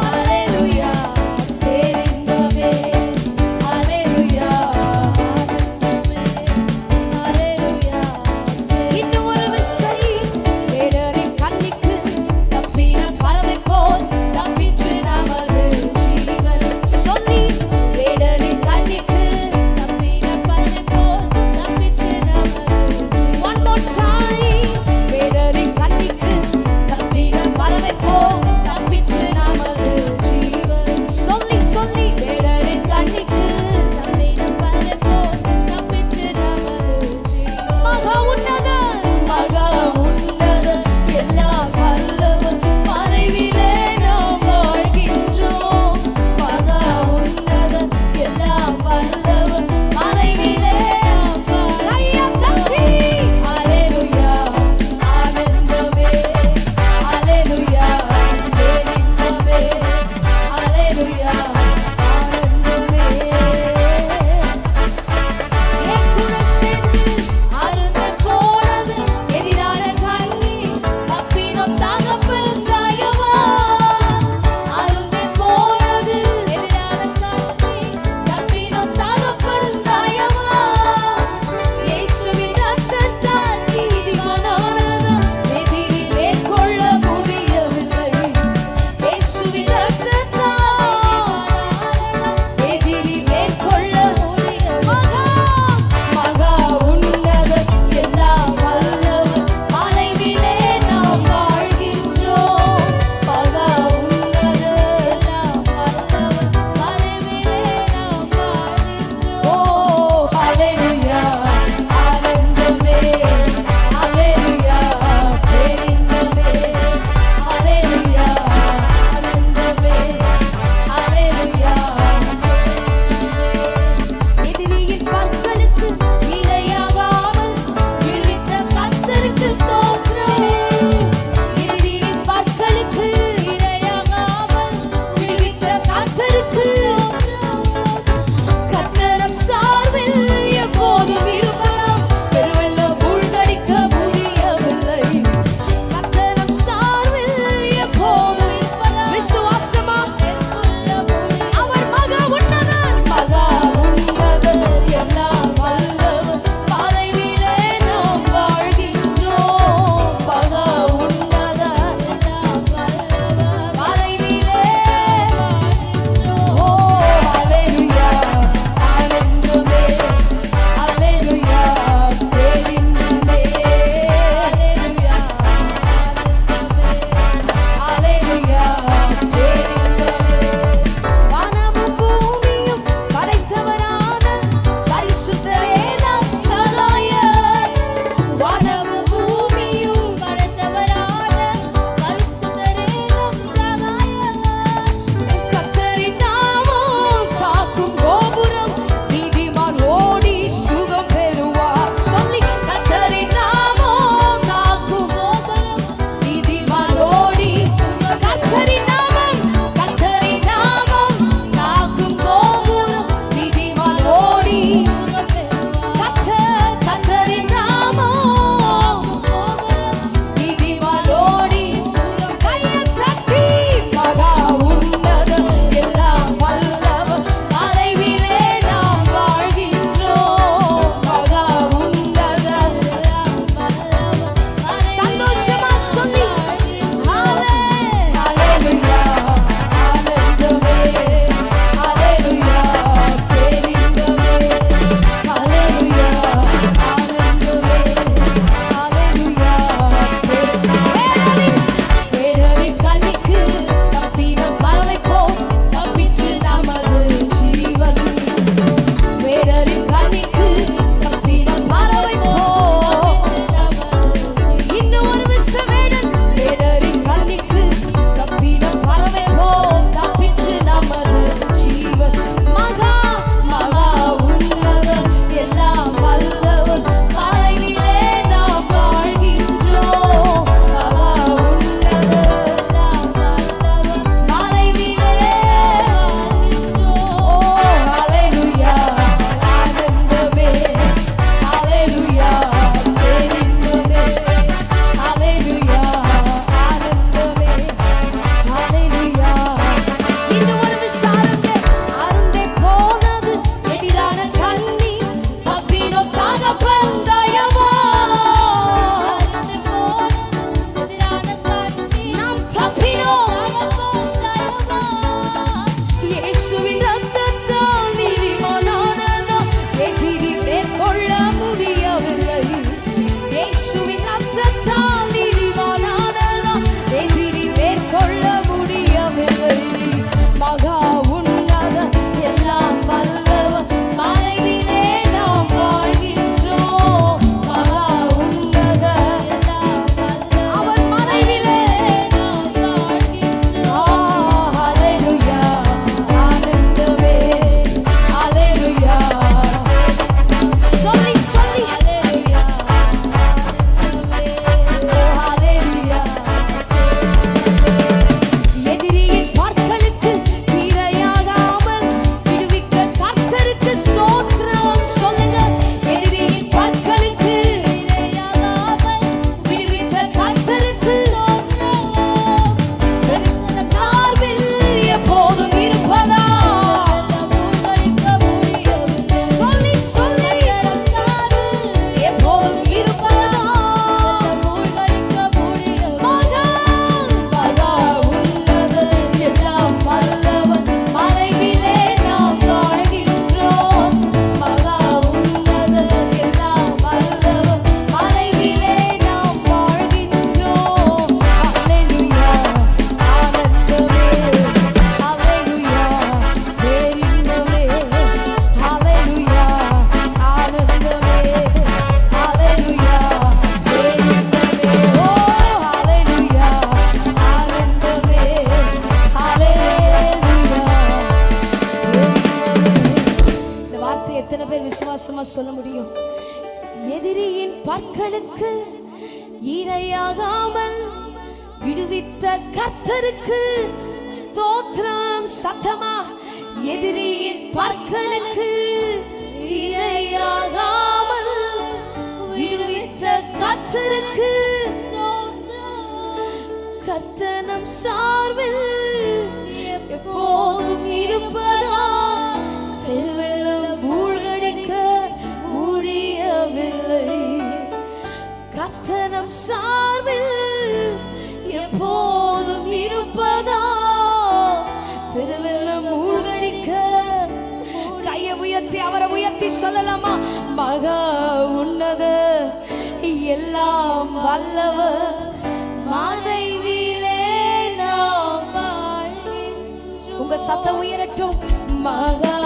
ஹalleluya பேரின்பமே ஹalleluya ஆனந்தமே ஹalleluya. இன்னும் ஒரு விசை வேடரின் கண்ணிக்கு தப்பின பறவை போல் தப்பிற்று நமது ஜீவன் சொல்லி வேடரின் கண்ணிக்கு தப்பின பறவை போல் தப்பிற்று நமது one more time வேடரின் கண்ணிக்கு தப்பின பறவை போல் தப்பிற்று நமது ஜீவன் சொல்லி சொல்லி வேடரின் கண்ணிக்கு தப்பின பறவை போல் தப்பிற்று நமது ஜீவன் மகா உன்னத மகா உன்னத எல்லா வல்லவர் மறைவிலே நாம் வாழ்கின்றோம். மகா உன்னத எல்லா வல்லவர் மறைவிலே நாம் ஹalleluya ஆனந்தமே ஹalleluya சொல்ல முடியும். எதிரியின் பற்களுக்கு இரையாகாமல் விடுவித்த கர்த்தருக்கு ஸ்தோத்திரம். சத்தமா, எதிரியின் பற்களுக்கு இரையாகாமல் விடுவித்த கர்த்தருக்கு கர்த்தனம் சார்பில் எப்போதும் இருப்பதா பெருவெள்ளம் மூழ்கடிக்க முடியவில்லை. கர்த்தனம் சார்பில் எப்போதும் இருப்பதா பெருவெள்ளம் மூழ்கடிக்க. கையை உயர்த்தி அவரை உயர்த்தி சொல்லலாமா? மகா உன்னத எல்லாம் வல்லவர் மறைவிலே நாம் வாழ்கின்றோம். உங்க சத்தம் உயரட்டும். மகா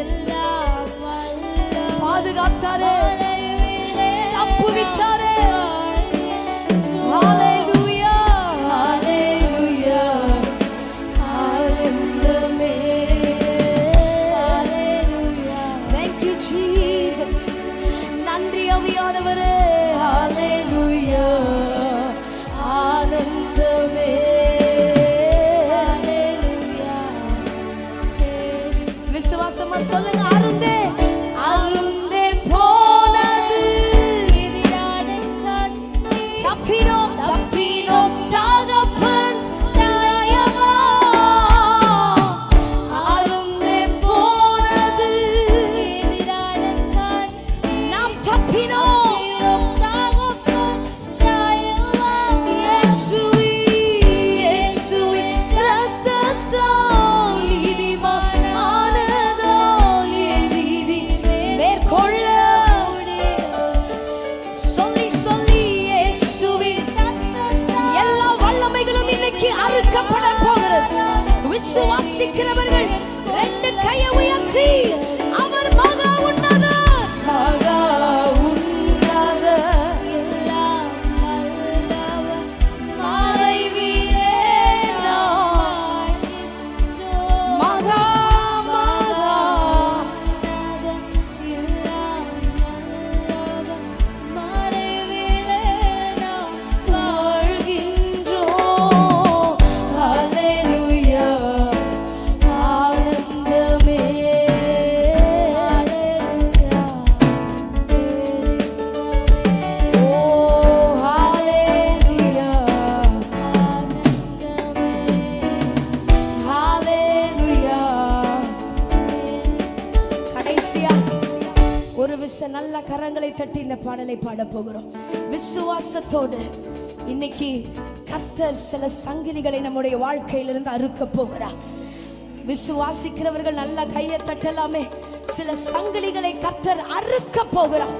எல்லாம் வல்லவர் பாதுகாத்தாரே, தப்புவித்தாரே. ஹalleluya ஹalleluya ஆனந்தமே. ஹalleluya thank you jesus. நன்றி ஆவியானவரே. ஹalleluya ஆனந்தமே. ஹalleluya விசுவாசமா சொல்லுங்க. அருந்தே அருந்தே போனது தப்பினோம் தப்பினோம் தகப்பன் தாயமா. அருந்தே போனது நாம் தப்பினோம் தகப்பன் தாயமா. இயேசுவே இயேசுவே ரத்தத்தால் இனிமானதால் எதிரி மேற்கொள்ள சொல்லி சொல்லி இயேசுவே எல்லா வல்லமைகளும் இன்னைக்கு அறுக்கப்பட போகிறது. விசுவாசிக்கிறவர்கள் ரெண்டு கையை உயர்த்தி அவர் மகா உன்னதர் மகா உன்னதர் எல்லாம் வல்லவர் மறைவிலே நாம் மகா மகா எல்லாம் வல்லவர் மறைவிலே நாம் வாழ்கின்றோம். ஹalleluya ஆனந்தமே. ஹalleluya ஓ ஹalleluya ஆனந்தமே. ஹalleluya கடைசியா ஒரு விச நல்ல கரங்களை தட்டி இந்த பாடலை பாட போகிறோம். விசுவாசத்தோடு இன்னைக்கு கர்த்தர் சில சங்கிலிகளை நம்முடைய வாழ்க்கையிலிருந்து அறுக்க போகிறார். விசுவாசிக்கிறவர்கள் நல்ல கையை தட்டலாமே. சில சங்கிலிகளை கர்த்தர் அறுக்க போகிறார்.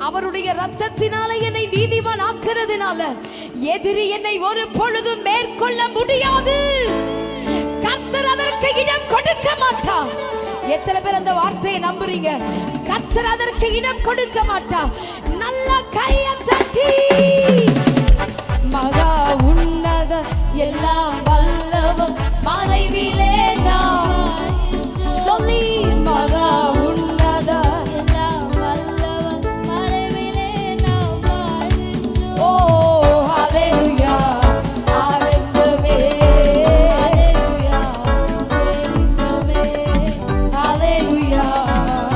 அவருடைய ரத்தத்தினால என்னை நீதிமான் ஆக்குறதுனால எதிரி என்னை ஒரு பொழுதும் மேற்கொள்ள முடியாது. கர்த்தர் அதற்கு இடம் கொடுக்க மாட்டார். எத்தனை பேர் அந்த வார்த்தையை நம்புறீங்க? கர்த்தர் அதற்கு இடம் கொடுக்க மாட்டார். நல்ல கையை தட்டி மகா உன்னத எல்லாம் வல்லவர் மறைவிலே நாம் சொல்லி மகா உன்னத எல்லாம் வல்லவர் மறைவிலே நாம் வாழ்கின்றோம். ஓ ஹalleluya ஆனந்தமே. ஹalleluya ஆனந்தமே. ஹalleluya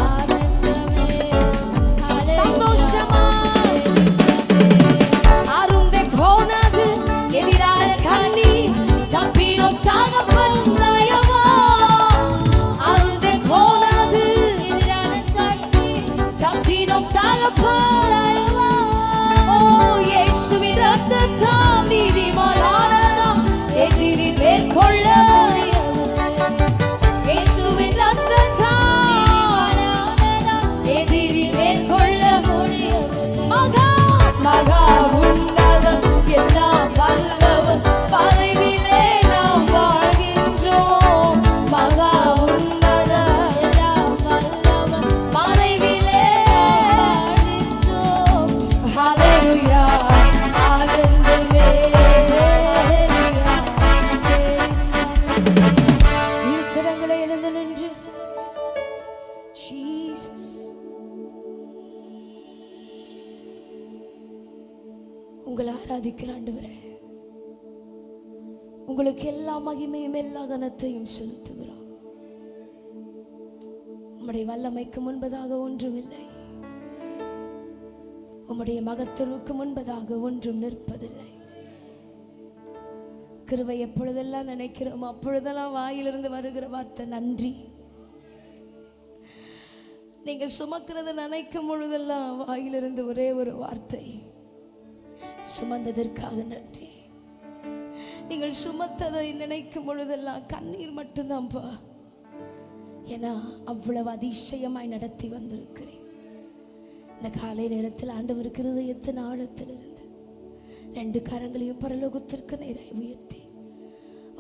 ஆனந்தமே. சந்தோஷமா அருந்தே போனது எதிரான கண்ணி ஆராதிக்கிற ஆண்டவரே, உங்களுக்கு எல்லா மகிமையும் எல்லா கனத்தையும் செலுத்துகிறோம். உம்முடைய வல்லமைக்கு முன்பதாக ஒன்றுமில்லை, உம்முடைய மகத்துவக்கு முன்பதாக ஒன்றும் நிற்பதில்லை. கிருபை எப்பொழுதெல்லாம் நினைக்கிறோம் அப்பொழுதெல்லாம் வாயிலிருந்து வருகிற வார்த்தை நன்றி. நீங்க சுமக்கிறத நினைக்கும் பொழுதெல்லாம் வாயிலிருந்து ஒரே ஒரு வார்த்தை, சுமந்ததற்காக நன்றி. நீங்கள் சுமத்ததை நினைக்கும் பொழுதெல்லாம் கண்ணீர் மட்டும்தான்ப்பா. ஏன்னா அவ்வளவு அதிசயமாய் நடத்தி வந்திருக்கிறேன். இந்த காலை நேரத்தில் ஆண்டவருக்கு இருதயத்தின் ஆழத்தில் இருந்து 2 கரங்களையும் பரலோகத்திற்கு நேராய் உயர்த்தி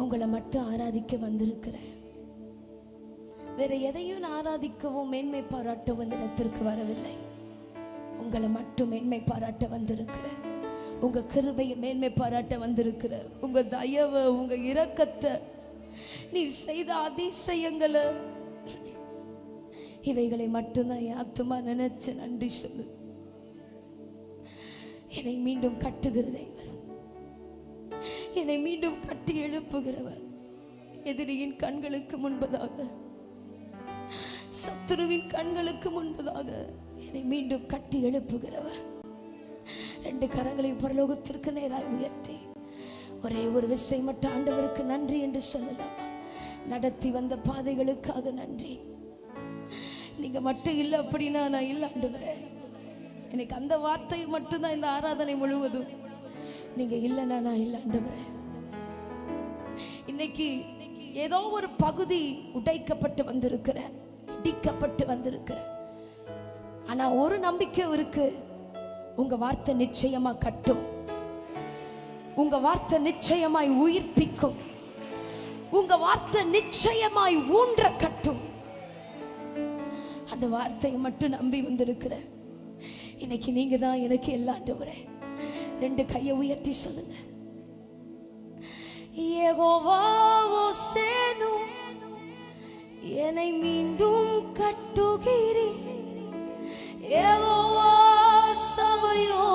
உங்களை மட்டும் ஆராதிக்க வந்திருக்கிறேன். வேற எதையும் ஆராதிக்கவும் மேன்மை பாராட்டவும் இந்த இடத்திற்கு வரவில்லை. உங்களை மட்டும் மேன்மை பாராட்ட வந்திருக்கிறேன். உங்க கிருபையை மேன்மை பாராட்ட வந்திருக்கிறேன். உங்க தயவு, உங்க இரக்கத்தை, நீர் செய்த அதிசயங்களை, இவைகளை மட்டும்தான் என் ஆத்துமா நினைச்சு நன்றி சொல்லு. என்னை மீண்டும் கட்டுகிற தேவன், என்னை மீண்டும் கட்டி எழுப்புகிறவர், எதிரியின் கண்களுக்கு முன்பதாக, சத்துருவின் கண்களுக்கு முன்பதாக என்னை மீண்டும் கட்டி எழுப்புகிறவர். 2 கரங்களையும் பரலோகத்திற்கு நேராய் உயர்த்தி ஒரே ஒரு விசை மட்டும் ஆண்டவருக்கு நன்றி என்று சொல்லலாம். நடத்தி வந்த பாதைகளுக்காக நன்றி. நீங்க மட்டும் இல்லை அப்படின்னா நான் இல்லை ஆண்டவரே. எனக்கு அந்த வார்த்தை மட்டும்தான் இந்த ஆராதனை முழுவதும். நீங்க இல்லைன்னா நான் இல்லை ஆண்டவரே. இன்னைக்கு ஏதோ ஒரு பகுதி உடைக்கப்பட்டு வந்திருக்கிறேன், இடிக்கப்பட்டு வந்திருக்கிறேன். ஆனா ஒரு நம்பிக்கை இருக்கு, உங்க வார்த்தை நிச்சயமா கட்டும், உங்க வார்த்தை நிச்சயமாய் உயிர்ப்பிக்கும், உங்க வார்த்தை நிச்சயமாய் ஊன்ற கட்டும். அந்த வார்த்தையை மட்டும் நம்பி வந்திருக்கிறேன். இன்னைக்கு நீங்க தான் எனக்கு எல்லாம் ஆண்டவரே. 2 கையை உயர்த்தி சொல்லுங்க. யெகோவா ஓசேனு, என்னை மீண்டும் கட்டுகிறீர். யெகோவா சபையோ,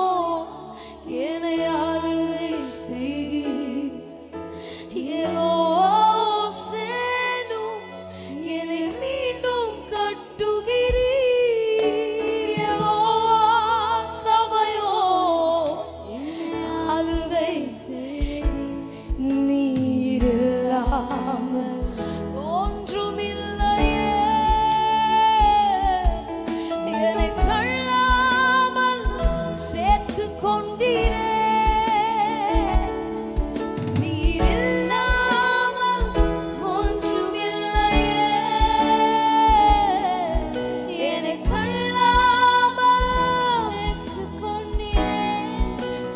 என்னை ஆளுகை செய்கிறீர். யெகோவா ஓசேனு, என்னை மீண்டும் கட்டுகிறீர். யெகோவா சபையோ, என்னை ஆளுகை செய்கிறீர். நீர் இல்லாமல் ஒன்றுமில்லையே, என்னை தள்ளாமல் சேர்த்து கொண்டீரே. நீர் இல்லாமல் ஒன்றுமில்லையே, என்னை தள்ளாமல் சேர்த்து கொண்டீரே.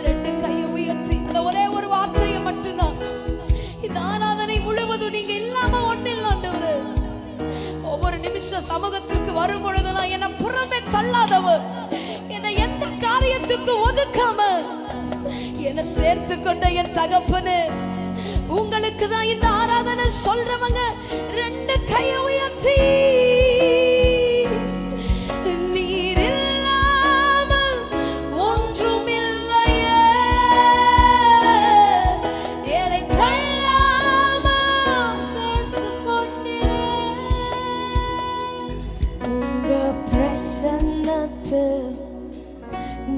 2 கையை உயர்த்தி அந்த ஒரே ஒரு வார்த்தையை மட்டும்தான். இந்த ஆராதனை முழுவதும் நீங்க இல்லாம ஒண்ணு இல்லை ஆண்டவரே. ஒவ்வொரு நிமிஷம் சமூகத்திற்கு வரும் பொழுதுதான் என்னை புறமே தள்ளாதவர், என்னை எந்த காரியத்துக்கு ஒதுக்காம என்னை சேர்த்து கொண்ட என் தகப்பனே, உங்களுக்கு தான் இந்த ஆராதனை சொல்றவங்க 2 கையை உயர்த்தி. நீர் இல்லாமல் ஒன்றுமில்லையே, என்னை தள்ளாமல் சேர்த்து கொண்டீரே. உங்க பிரசன்னத்தில்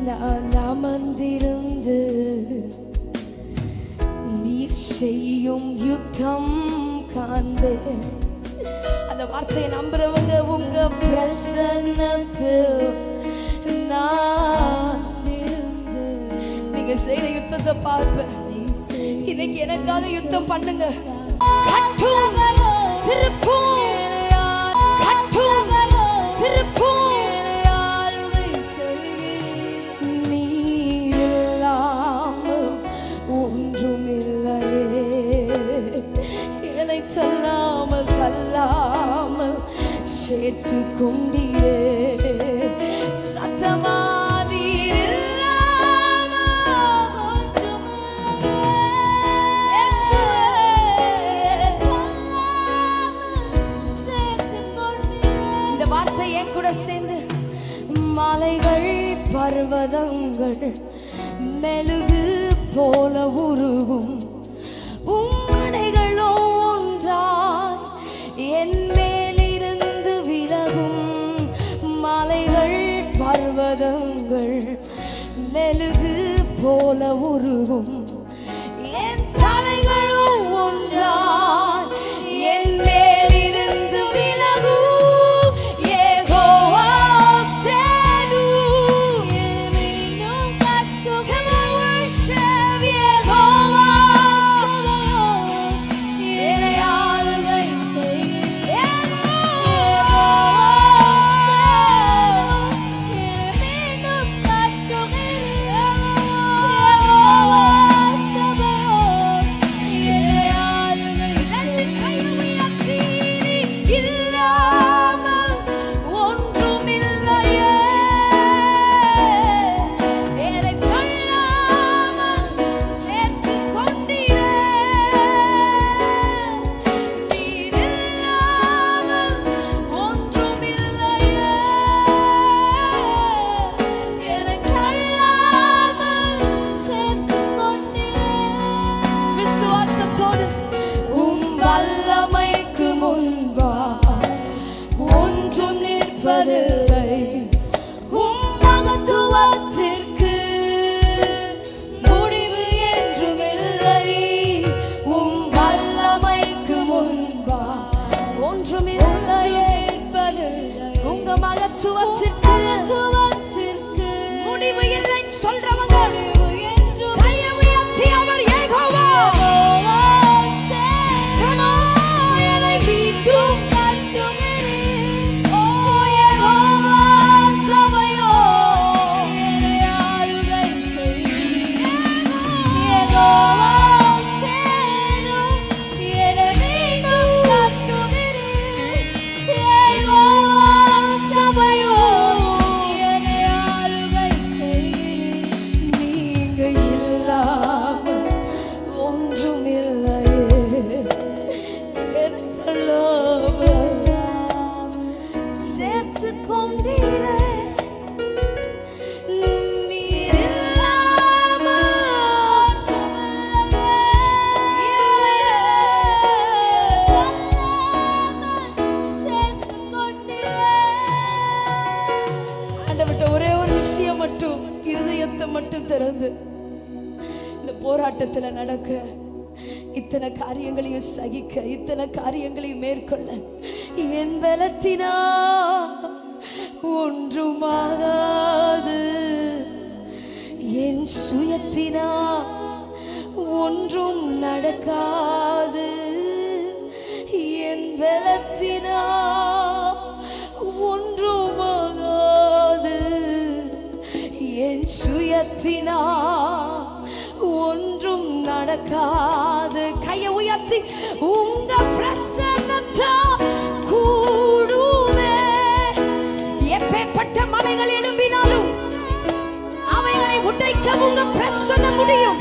நான் அமர்ந்திருந்து நீர் செய்யும் யுத்தம் காண்பேன். அந்த வார்த்தையை நம்புறவங்க, உங்க பிரசன்னத்தில் நான் இருந்து நீங்க செய்யற யுத்தத்தை பார்ப்பேன். இன்னைக்கு எனக்காக யுத்தம் பண்ணுங்க. கட்டும், திருப்பும், கட்டும், திருப்பும். நீர் இல்லாமல் ஒன்றுமில்லையே, என்னை தள்ளாமல் தள்ளாமல் சேர்த்து கொண்டீரே. சத்தமா நீர் இல்லாமல் ஒன்றுமில்லையே, என்னை தள்ளாமல் சேர்த்து கொண்டீரே. இந்த வார்த்தை என் கூட சேர்ந்து, மலைகள் பர்வதங்கள் மெழுகு போல உருகும் உம்மடைகளோ ஒன்றாய் என் மேலிருந்து விலகும். மலைகள் பர்வதங்கள் மெழுகு போல உருகும் என் தடைகளோ ஒன்றாய் என் மேலிருந்து விலகும். யெகோவா சேனு என்னும் கட்டுகிற worship யெகோவா என்னை ஆளுகை செய்கிறேன். என்னும் கட்டுகிற யெகோவா சபையோர் என்னை ஆளுகை இல்லாமல் ஒன்றுமில்லையே. என்னை கொள்ளாமல் சேர்த்துக் கொண்டீரே. நீர் இல்லாமல் ஒன்றுமில்லையே. என்னை கொள்ளாமல் சேர்த்துக் கொண்டீரே. விசுவாசத்தோடு வல்லமைக்கு முன்பாக ஒன்றும் நிற்பதில்லை. மகத்துவத்திற்கு முடிவு என்றுமில்லை. வல்லமைக்கு முன்பாக ஒன்றுமில்லை நிற்பதில்லை. உங்க மகத்துவத்திற்கு முடிவு இல்லை சொல்றவங்க கையை உயர்த்தி அவர் யெகோவா. நீங்க இல்லாமல் ஒன்றுமில்லையே. சேர்த்துக் கொண்டீரே. நீர் இல்லாமல் சேர்த்துக் கொண்டீரே. ஆண்டவர்ட்ட ஒரே ஒரு விஷயம் மட்டும், இருதயத்தை மட்டும் திறந்து இந்த போராட்டத்துல நடக்க, இத்தனை காரியங்களையும் சகிக்க, இத்தனை காரியங்களையும் மேற்கொள்ள என் பலத்தினா ஒன்றுமாகாது. என் சுயத்தினா ஒன்றும் நடக்காது. என் பலத்தினா ஒன்றுமாகாது. என் சுயத்தினா ஒன்றும் நடக்காது. கையை உயர்த்தி உங்க பிரசன்னத்தா கூடுமே. எப்பேற்பட்ட மலைகள் எழும்பினாலும் அவைகளை உடைக்க உங்க பிரசன்னம் முடியும்.